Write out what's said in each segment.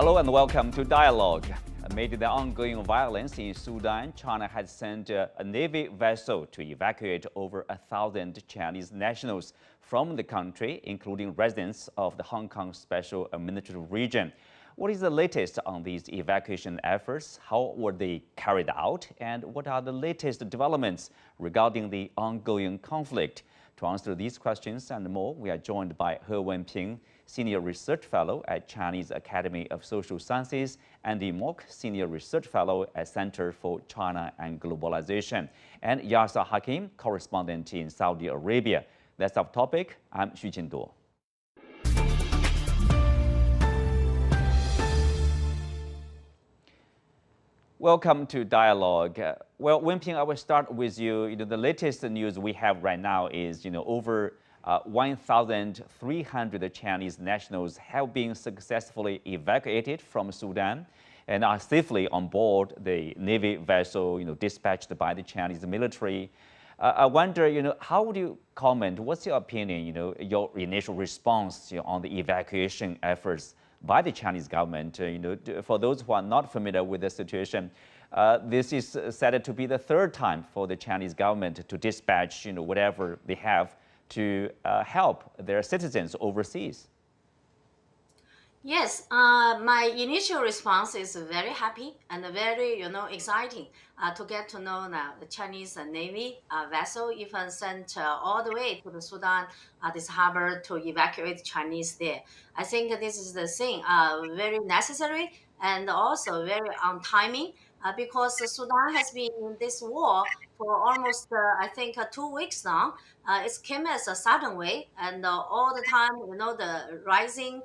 Hello and welcome to Dialogue. Amid the ongoing violence in Sudan, China has sent a Navy vessel to evacuate over 1,000 Chinese nationals from the country, including residents of the Hong Kong Special Administrative Region. What is the latest on these evacuation efforts? How were they carried out? And what are the latest developments regarding the ongoing conflict? To answer these questions and more, we are joined by He Wenping, Senior Research Fellow at Chinese Academy of Social Sciences, and the Mok, Senior Research Fellow at Center for China and Globalization, and Yasser Hakim, Correspondent in Saudi Arabia. That's our topic. I'm Xu Jinduo. Welcome to Dialogue. Well, Wenping, I will start with you. The latest news we have right now is, over 1,300 Chinese nationals have been successfully evacuated from Sudan and are safely on board the Navy vessel, dispatched by the Chinese military. I wonder, how would you comment? What's your opinion, your initial response on the evacuation efforts by the Chinese government? For those who are not familiar with the situation, this is said to be the third time for the Chinese government to dispatch, whatever they have to help their citizens overseas. Yes, my initial response is very happy and very, exciting to get to know now the Chinese Navy vessel even sent all the way to the Sudan, this harbor to evacuate Chinese there. I think this is the thing, very necessary and also very on timing because Sudan has been in this war for almost, I think, 2 weeks now. It came as a sudden way and all the time, the rising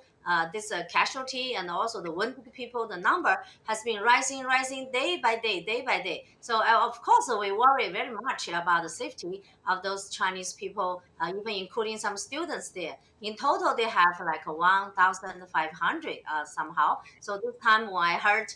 this casualty and also the wounded people, the number has been rising day by day. So of course we worry very much about the safety of those Chinese people, even including some students there. In total, they have like 1,500 somehow. So this time when I heard,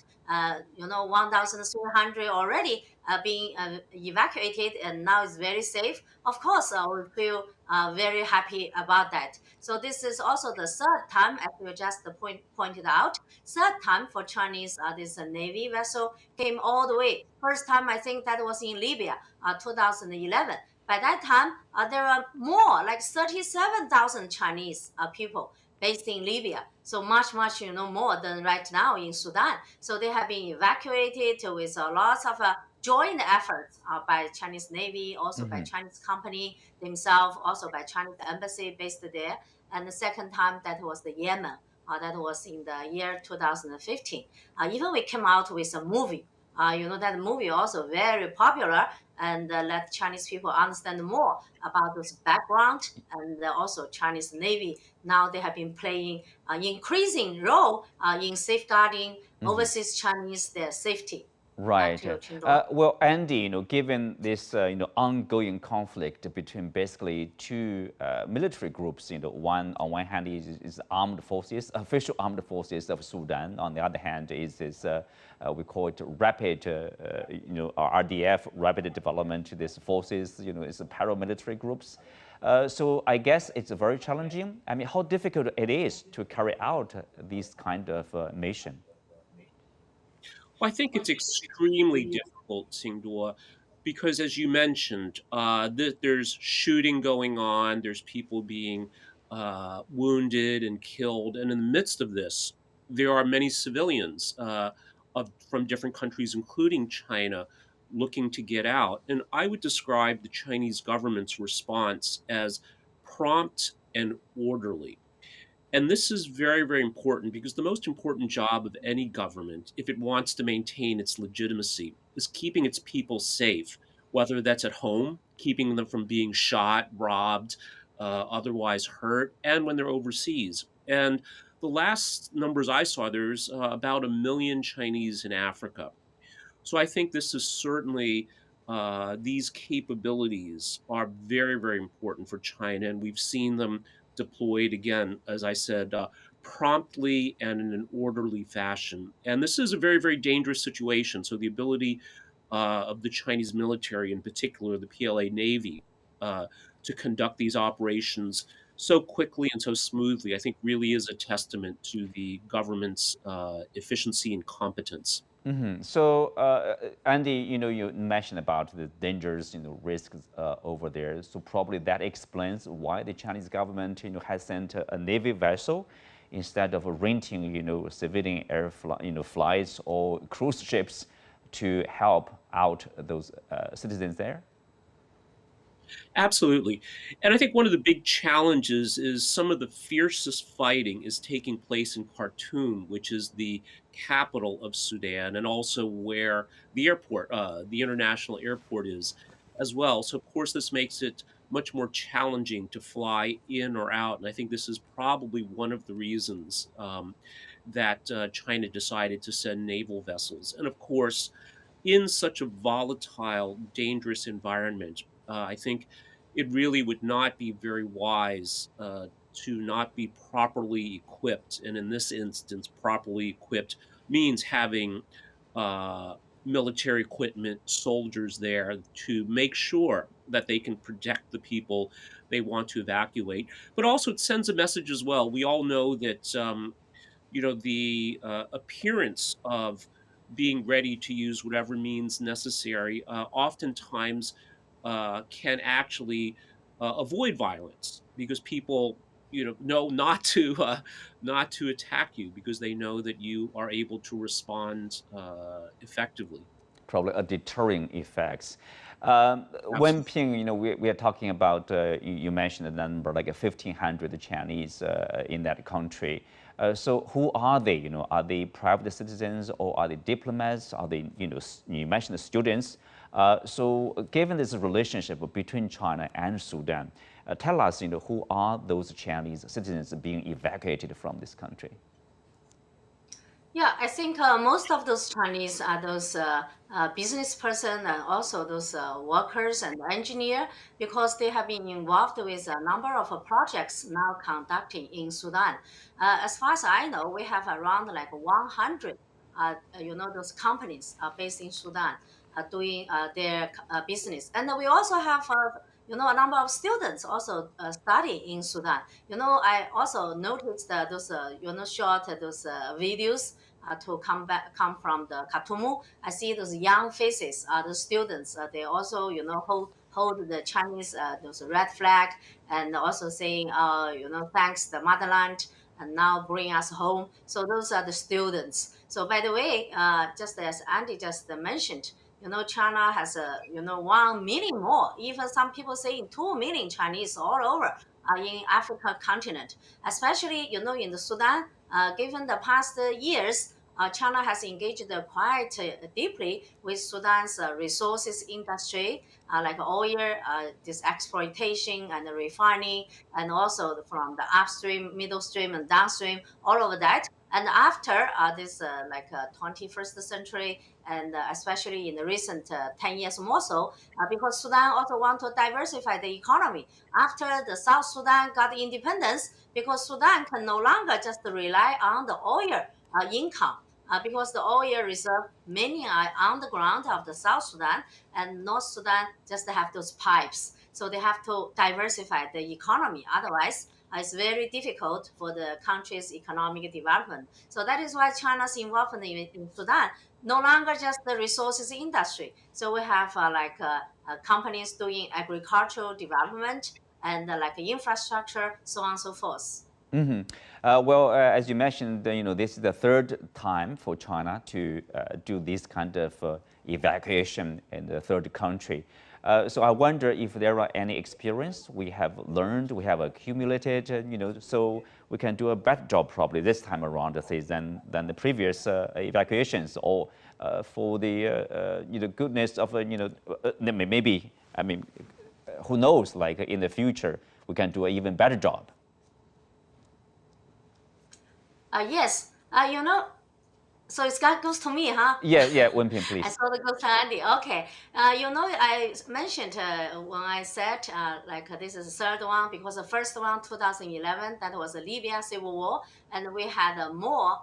1,300 already being evacuated and now it's very safe. Of course, we feel very happy about that. So this is also the third time, as you just pointed out, third time for Chinese this Navy vessel came all the way. First time I think that was in Libya, 2011. By that time, there are more, like 37,000 Chinese people based in Libya. So much, more than right now in Sudan. So they have been evacuated with lots of joint efforts by Chinese Navy, also by Chinese company themselves, also by Chinese embassy based there. And the second time, that was the Yemen. That was in the year 2015. Even we came out with a movie. That movie also very popular and let Chinese people understand more about this background and also Chinese Navy. Now they have been playing an increasing role in safeguarding overseas Chinese, their safety. Right. Well, Andy, given this ongoing conflict between basically two military groups, one on one hand is armed forces, official armed forces of Sudan. On the other hand is this we call it rapid, RDF, rapid development. These forces, is paramilitary groups. So I guess it's very challenging. I mean, how difficult it is to carry out this kind of mission. Well, I think it's extremely difficult, Singdua, because as you mentioned, there's shooting going on, there's people being wounded and killed, and in the midst of this, there are many civilians from different countries, including China, looking to get out. And I would describe the Chinese government's response as prompt and orderly. And this is very, very important because the most important job of any government, if it wants to maintain its legitimacy, is keeping its people safe, whether that's at home, keeping them from being shot, robbed, otherwise hurt, and when they're overseas. And the last numbers I saw, there's about 1 million Chinese in Africa. So I think this is certainly, these capabilities are very, very important for China, and we've seen them deployed again, as I said, promptly and in an orderly fashion. And this is a very, very dangerous situation. So the ability of the Chinese military, in particular the PLA Navy, to conduct these operations so quickly and so smoothly, I think really is a testament to the government's efficiency and competence. So, Andy, you mentioned about the dangers, risks over there. So probably that explains why the Chinese government, has sent a navy vessel instead of renting, civilian flights or cruise ships to help out those citizens there. Absolutely. And I think one of the big challenges is some of the fiercest fighting is taking place in Khartoum, which is the capital of Sudan, and also where the international airport is as well. So, of course, this makes it much more challenging to fly in or out. And I think this is probably one of the reasons that China decided to send naval vessels. And of course, in such a volatile, dangerous environment, I think it really would not be very wise to not be properly equipped. And in this instance, properly equipped means having uh, military equipment, soldiers there to make sure that they can protect the people they want to evacuate. But also, it sends a message as well. We all know that the appearance of being ready to use whatever means necessary oftentimes can actually avoid violence because people know not to attack you because they know that you are able to respond effectively. Probably a deterring effects. Absolutely. Wenping, we are talking about, you mentioned the number, like 1,500 Chinese in that country. So who are they? Are they private citizens or are they diplomats? Are they, you mentioned the students. So given this relationship between China and Sudan, tell us, who are those Chinese citizens being evacuated from this country? Yeah, I think most of those Chinese are those business person and also those workers and engineer because they have been involved with a number of projects now conducting in Sudan. As far as I know, we have around like 100, those companies based in Sudan doing their business. And we also have, a number of students also study in Sudan. I also noticed those, short those videos come from the Khartoum. I see those young faces, the students. They also, hold the Chinese those red flag and also saying, thanks the motherland and now bring us home. So those are the students. So by the way, just as Andy just mentioned, China has 1 million more. Even some people saying 2 million Chinese all over in Africa continent, especially in the Sudan. Given the past years, China has engaged quite deeply with Sudan's resources industry, like oil, this exploitation and refining, and also from the upstream, middle stream, and downstream, all of that. And after this 21st century, and especially in the recent 10 years more so, because Sudan also want to diversify the economy. After the South Sudan got independence, because Sudan can no longer just rely on the oil income. Because the oil reserve many are on the ground of the South Sudan, and North Sudan just have those pipes. So they have to diversify the economy. Otherwise, it's very difficult for the country's economic development. So that is why China's involvement in Sudan no longer just the resources industry. So we have companies doing agricultural development and like infrastructure, so on and so forth. Well, as you mentioned, this is the third time for China to do this kind of evacuation in the third country. So I wonder if there are any experience we have learned, we have accumulated, so we can do a better job probably this time around, say, than the previous evacuations, or for the goodness of maybe, I mean, who knows? Like in the future, we can do an even better job. Yes, so goes to me, huh? Yeah, yeah, Wenping, I please. saw the goes to Andy. Okay. I mentioned when I said this is the third one because the first one, 2011, that was the Libya civil war, and we had more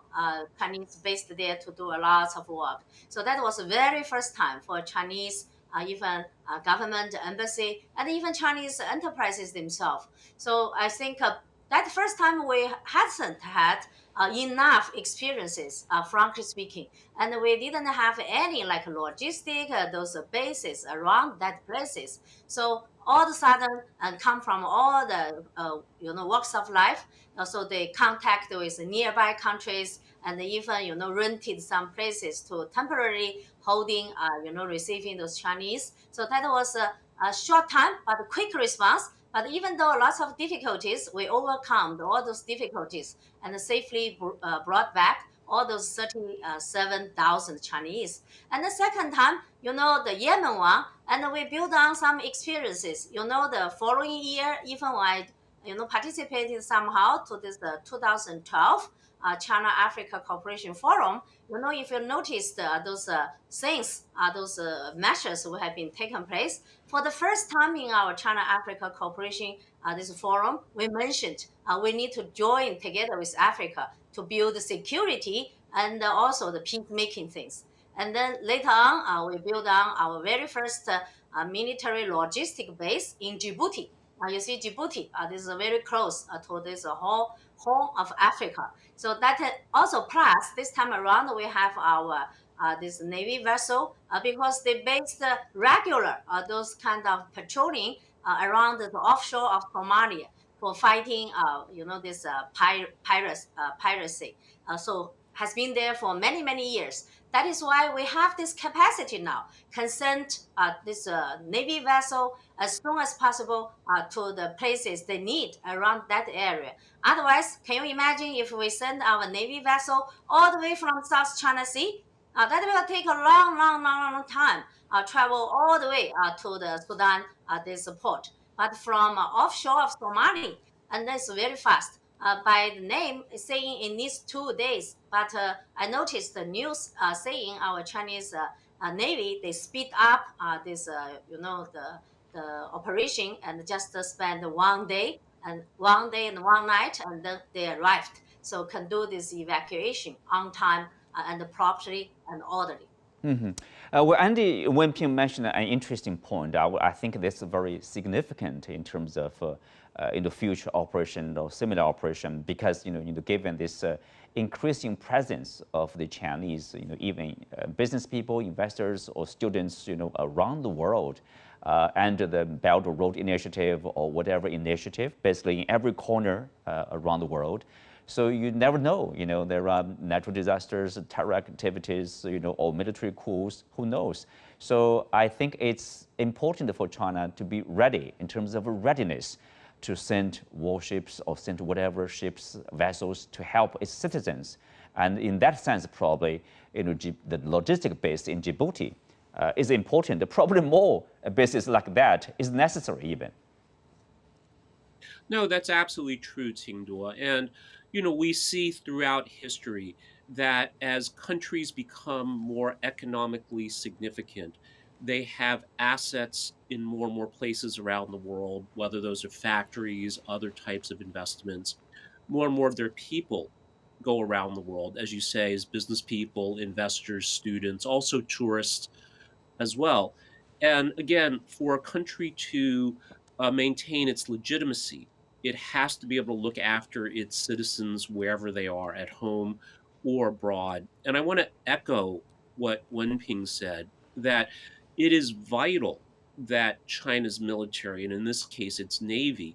Chinese based there to do a lot of work. So that was the very first time for Chinese even government, embassy, and even Chinese enterprises themselves. So I think that first time we hadn't had enough experiences, frankly speaking, and we didn't have any like logistic those bases around that places. So all of a sudden, and come from all the walks of life. So they contact with nearby countries and even rented some places to temporarily holding receiving those Chinese. So that was a short time but a quick response. But even though lots of difficulties, we overcome all those difficulties and safely brought back all those 37,000 Chinese. And the second time, the Yemen one, and we build on some experiences. The following year, even when I, participated somehow to this 2012 China Africa Cooperation Forum. If you noticed those things, those measures will have been taken place for the first time in our China Africa Cooperation this forum. We mentioned we need to join together with Africa to build security and also the peacemaking things. And then later on, we build on our very first military logistic base in Djibouti. You see, Djibouti, this is very close to this whole horn of Africa. So that also plus this time around we have our this navy vessel because they based regular those kind of patrolling around the offshore of Somalia for fighting this piracy. So has been there for many years. That is why we have this capacity now. Can send this navy vessel as soon as possible to the places they need around that area. Otherwise, can you imagine if we send our navy vessel all the way from South China Sea? That will take a long time. Travel all the way to the Sudan this port. But from offshore of Somalia, and that's very fast. By the name saying it needs 2 days, but I noticed the news saying our Chinese Navy they speed up this the operation and just spend 1 day and 1 day and 1 night and then they arrived. So can do this evacuation on time and properly and orderly. Well, Andy Wenping mentioned an interesting point. I think this is very significant in terms of in the future operation or similar operation because given this increasing presence of the Chinese, even business people, investors, or students, around the world, and the Belt and Road Initiative or whatever initiative, basically in every corner around the world. So you never know, there are natural disasters, terror activities, or military coups, who knows? So I think it's important for China to be ready in terms of readiness to send warships or send whatever ships, vessels to help its citizens. And in that sense, probably, the logistic base in Djibouti is important. Probably more bases like that is necessary even. No, that's absolutely true, Tingdua. And, we see throughout history that as countries become more economically significant, they have assets in more and more places around the world, whether those are factories, other types of investments. More and more of their people go around the world, as you say, as business people, investors, students, also tourists as well. And again, for a country to maintain its legitimacy, it has to be able to look after its citizens wherever they are, at home or abroad. And I want to echo what Wenping said, that it is vital that China's military, and in this case its navy,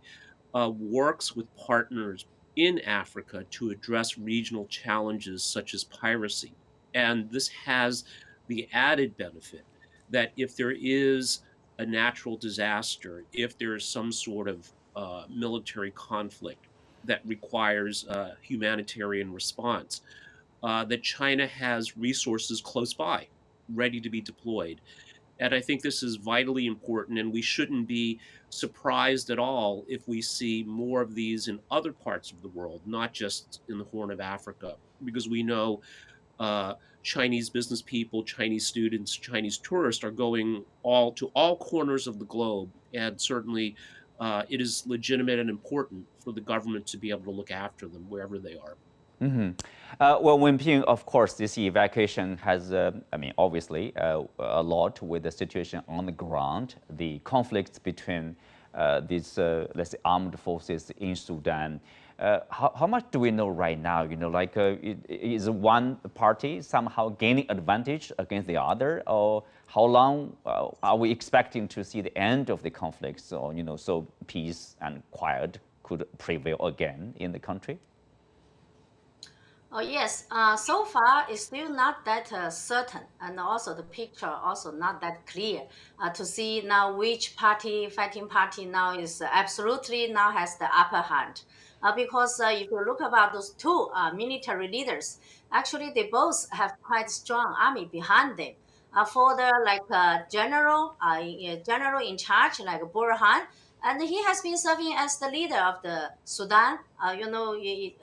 works with partners in Africa to address regional challenges such as piracy. And this has the added benefit that if there is a natural disaster, if there is some sort of military conflict that requires a humanitarian response, that China has resources close by, ready to be deployed. And I think this is vitally important, and we shouldn't be surprised at all if we see more of these in other parts of the world, not just in the Horn of Africa, because we know Chinese business people, Chinese students, Chinese tourists are going to all corners of the globe, and certainly it is legitimate and important for the government to be able to look after them wherever they are. Well, Wenping, of course, this evacuation has, obviously, a lot with the situation on the ground, the conflicts between these, let's say, armed forces in Sudan. How much do we know right now? Is one party somehow gaining advantage against the other, or how long are we expecting to see the end of the conflicts, so peace and quiet could prevail again in the country? Oh yes, so far it's still not that certain, and also the picture also not that clear to see now which fighting party now is absolutely now has the upper hand. Because if you look about those two military leaders, actually they both have quite strong army behind them. For the general in charge like Burhan, and he has been serving as the leader of the Sudan,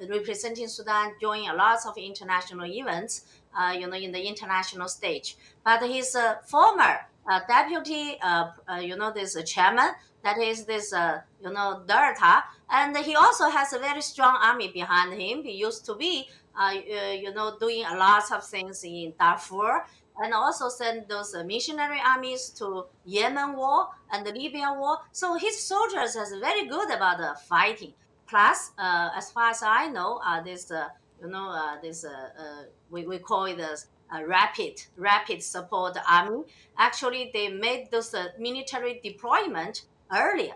representing Sudan, joining a lot of international events, in the international stage. But his former deputy, this chairman, that is this, Derta, and he also has a very strong army behind him. He used to be, doing a lot of things in Darfur, and also send those missionary armies to Yemen war and the Libya war. So his soldiers is very good about fighting. Plus, as far as I know, we call it a rapid support army. Actually, they made those military deployment earlier.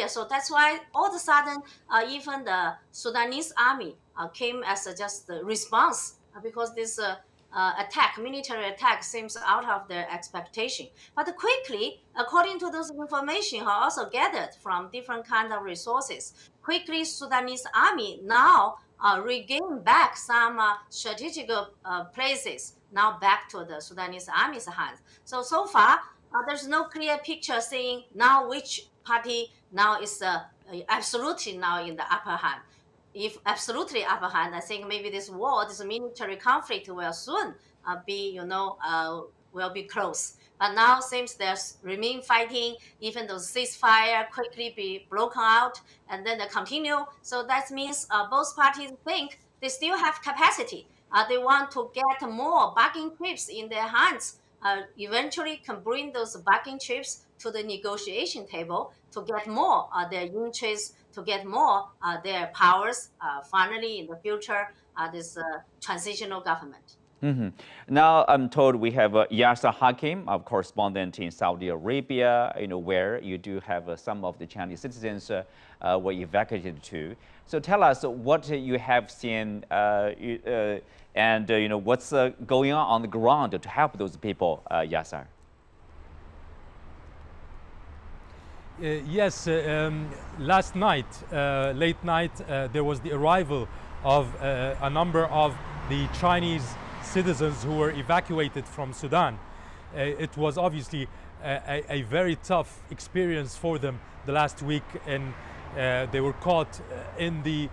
So that's why all of a sudden, even the Sudanese army came as just the response because this military attack seems out of their expectation. But quickly, according to those information are also gathered from different kind of resources, quickly Sudanese army now regain back some strategic places now back to the Sudanese army's hands. So far, there's no clear picture saying now which party now is absolutely now in the upper hand. If absolutely upper hand, I think maybe this military conflict will soon will be close. But now seems there's remain fighting, even though ceasefire quickly be broken out and then they continue. So that means both parties think they still have capacity. They want to get more bargaining chips in their hands. Eventually can bring those bargaining chips to the negotiation table to get more their interests, to get more their powers finally in the future, this transitional government. Now I'm told we have Yasser Hakim, a correspondent in Saudi Arabia, where you do have some of the Chinese citizens were evacuated to. So tell us what you have seen and what's going on the ground to help those people, Yasser. Yes, last night, late night, there was the arrival of a number of the Chinese citizens who were evacuated from Sudan. It was obviously a very tough experience for them the last week, and they were caught in the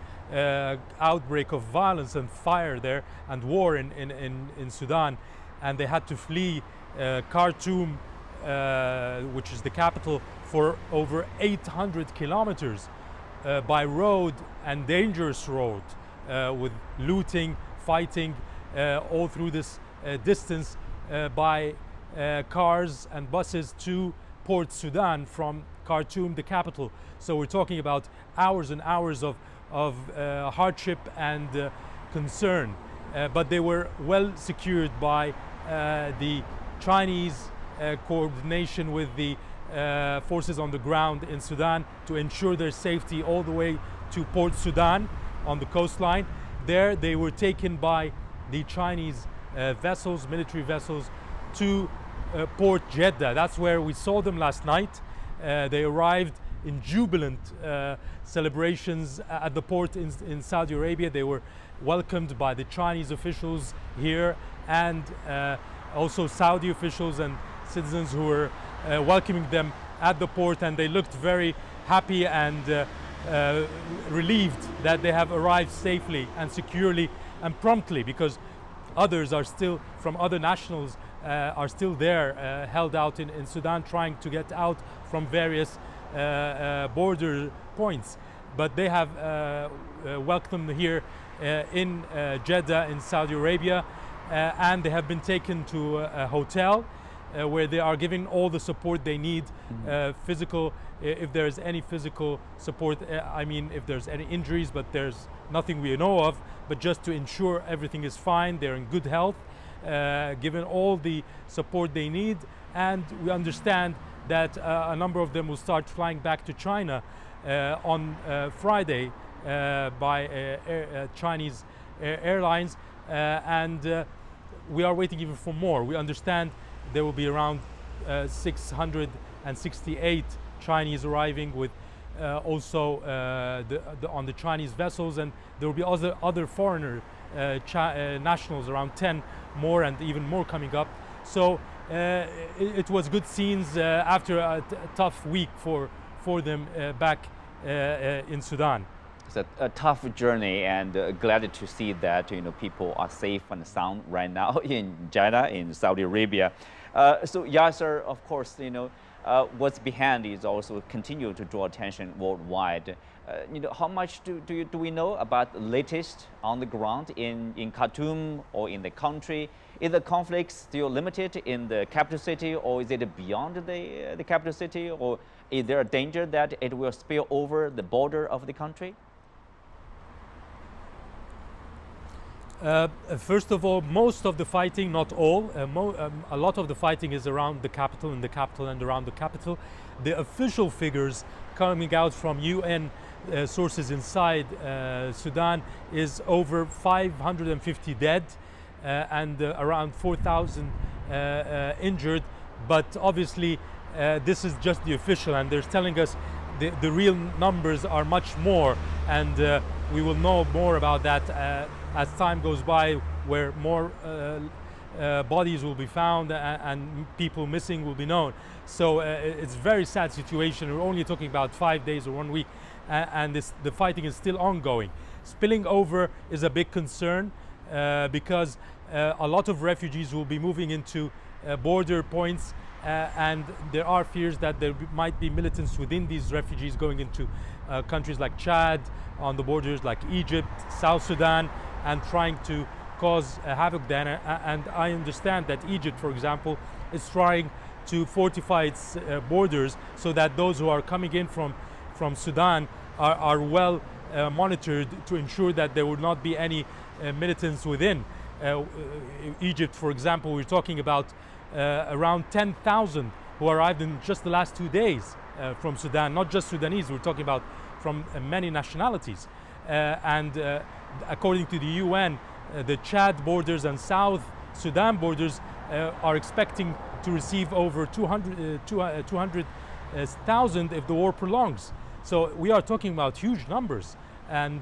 outbreak of violence and fire there and war in Sudan, and they had to flee Khartoum, which is the capital, for over 800 kilometers by road and dangerous road, with looting, fighting all through this distance by cars and buses to Port Sudan from Khartoum, the capital. So we're talking about hours and hours of hardship and concern. But they were well secured by the Chinese coordination with the forces on the ground in Sudan to ensure their safety all the way to Port Sudan on the coastline. There they were taken by the Chinese vessels, military vessels, to Port Jeddah. That's where we saw them last night. They arrived in jubilant celebrations at the port in Saudi Arabia. They were welcomed by the Chinese officials here and also Saudi officials and citizens who were welcoming them at the port, and they looked very happy and relieved that they have arrived safely and securely and promptly, because others are still, from other nationals, are still there, held out in Sudan, trying to get out from various border points. But they have welcomed here in Jeddah in Saudi Arabia, and they have been taken to a hotel where they are given all the support they need, physical, if there's any physical support, I mean if there's any injuries, but there's nothing we know of, but just to ensure everything is fine, they're in good health, given all the support they need. And we understand that a number of them will start flying back to China on Friday by Chinese airlines, and we are waiting even for more. We understand there will be around 668 Chinese arriving with also on the Chinese vessels, and there will be other foreigner nationals, around 10 more and even more coming up. So it was good scenes after a tough week for them back in Sudan. It's a tough journey, and glad to see that people are safe and sound right now in Jeddah, in Saudi Arabia. So Yasser, of course, what's behind is also continue to draw attention worldwide. How much do we know about the latest on the ground in Khartoum or in the country? Is the conflict still limited in the capital city, or is it beyond the capital city, or is there a danger that it will spill over the border of the country? First of all, most of the fighting, not all, a lot of the fighting is around the capital, in the capital and around the capital. The official figures coming out from UN sources inside Sudan is over 550 dead and around 4,000 injured. But obviously, this is just the official, and they're telling us the real numbers are much more, and we will know more about that as time goes by, where more bodies will be found and people missing will be known. So it's a very sad situation. We're only talking about 5 days or 1 week, and the fighting is still ongoing. Spilling over is a big concern because a lot of refugees will be moving into border points, and there are fears that there might be militants within these refugees going into countries like Chad, on the borders like Egypt, South Sudan, and trying to cause havoc there. And I understand that Egypt, for example, is trying to fortify its borders so that those who are coming in from Sudan are well monitored to ensure that there will not be any militants within. Egypt, for example, we're talking about around 10,000 who arrived in just the last 2 days from Sudan, not just Sudanese, we're talking about from many nationalities. And according to the UN, the Chad borders and South Sudan borders are expecting to receive over 200,000 if the war prolongs. So we are talking about huge numbers, and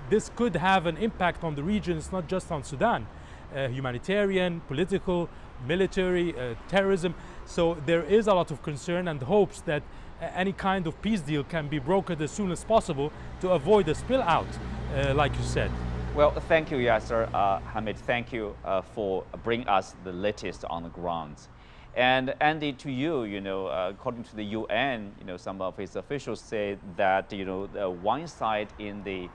this could have an impact on the region. It's not just on Sudan, humanitarian, political, military, terrorism. So there is a lot of concern and hopes that any kind of peace deal can be brokered as soon as possible to avoid a spill out, like you said. Well, thank you, Yasser. Hamid, thank you for bringing us the latest on the ground. And Andy, to you, according to the UN, some of its officials say that, one side in the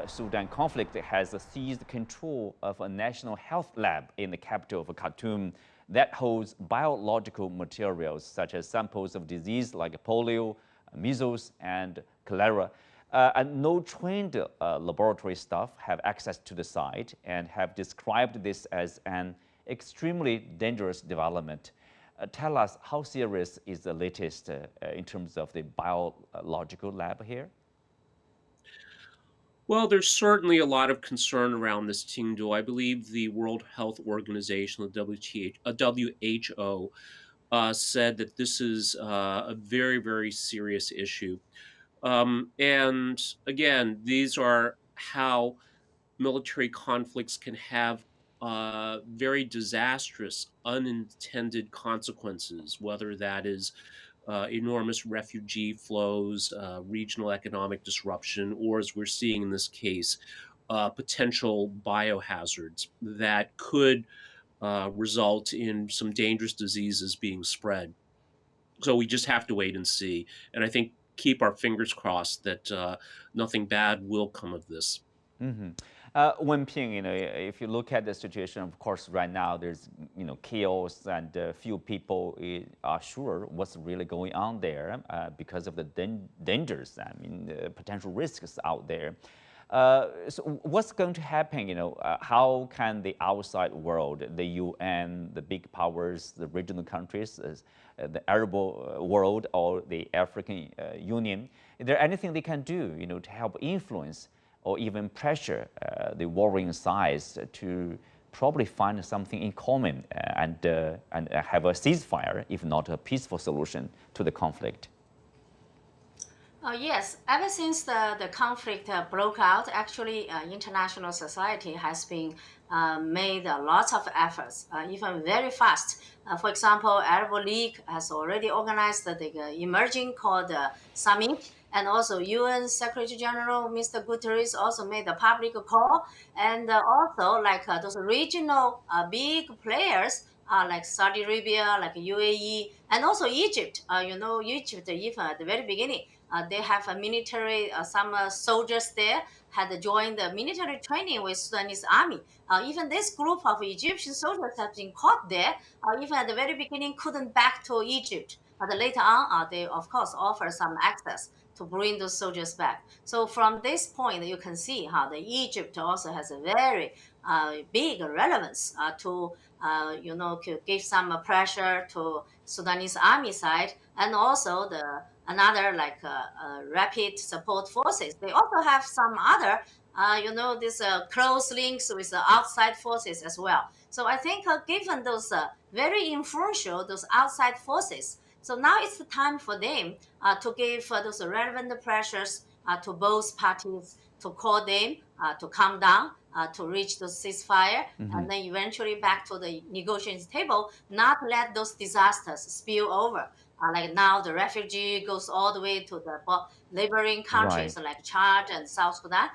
Sudan conflict has seized control of a national health lab in the capital of Khartoum that holds biological materials such as samples of disease like polio, measles, and cholera. And no trained laboratory staff have access to the site and have described this as an extremely dangerous development. Tell us, how serious is the latest in terms of the biological lab here? Well, there's certainly a lot of concern around this, Tingdo. I believe the World Health Organization, the WHO, said that this is a very, very serious issue. And again, these are how military conflicts can have very disastrous, unintended consequences, whether that is enormous refugee flows, regional economic disruption, or as we're seeing in this case, potential biohazards that could result in some dangerous diseases being spread. So we just have to wait and see. And I think keep our fingers crossed that nothing bad will come of this. Mm-hmm. Wenping, if you look at the situation, of course, right now there's, chaos and few people are sure what's really going on there because of the dangers, potential risks out there. So what's going to happen, how can the outside world, the UN, the big powers, the regional countries, the Arab world or the African Union, is there anything they can do, to help influence or even pressure the warring sides to probably find something in common and have a ceasefire, if not a peaceful solution to the conflict? Yes, ever since the conflict broke out, actually international society has been made lots of efforts, even very fast. For example, Arab League has already organized the emerging called summit, and also UN Secretary General Mr. Guterres also made a public call, and also like those regional big players like Saudi Arabia, like UAE, and also Egypt. Egypt, even at the very beginning, they have a military, some soldiers there had joined the military training with Sudanese army. Even this group of Egyptian soldiers have been caught there, even at the very beginning couldn't back to Egypt. But later on, they of course offer some access to bring those soldiers back. So from this point, you can see how the Egypt also has a very big relevance to give some pressure to Sudanese army side, and also the another like rapid support forces. They also have some other this close links with the outside forces as well. So I think given those very influential those outside forces, so now it's the time for them to give those relevant pressures to both parties to call them to calm down, to reach the ceasefire, and then eventually back to the negotiations table, not let those disasters spill over. Like now the refugee goes all the way to the neighboring countries like Chad and South Sudan.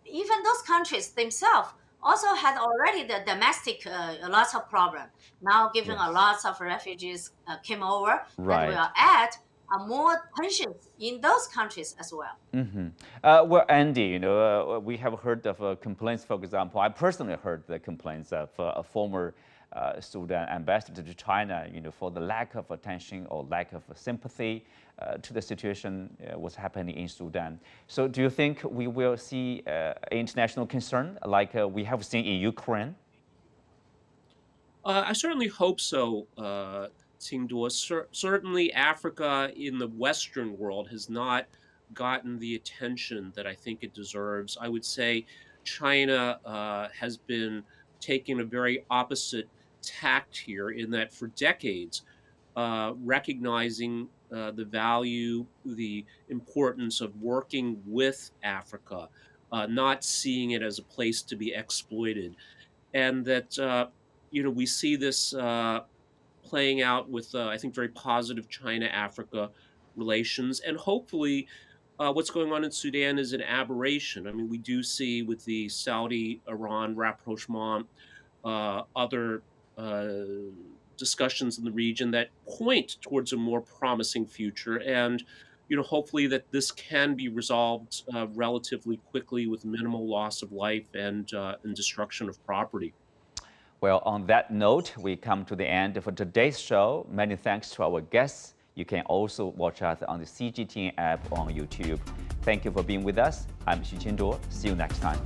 Even those countries themselves also had already the domestic lots of problem. Now given a lots of refugees came over, that will add more tensions in those countries as well. Well, Andy, we have heard of complaints, for example, I personally heard the complaints of a former Sudan ambassador to China, for the lack of attention or lack of sympathy to the situation what's happening in Sudan. So do you think we will see international concern like we have seen in Ukraine? I certainly hope so, Qingduo. Certainly, Africa in the Western world has not gotten the attention that I think it deserves. I would say China has been taking a very opposite tact here, in that for decades, recognizing the value, the importance of working with Africa, not seeing it as a place to be exploited, and that we see this playing out with I think very positive China-Africa relations, and hopefully. What's going on in Sudan is an aberration. I mean, we do see with the Saudi-Iran rapprochement, other discussions in the region that point towards a more promising future, and hopefully that this can be resolved relatively quickly with minimal loss of life and destruction of property. Well, on that note, we come to the end of today's show. Many thanks to our guests. You can also watch us on the CGTN app on YouTube. Thank you for being with us. I'm Xu Qinduo. See you next time.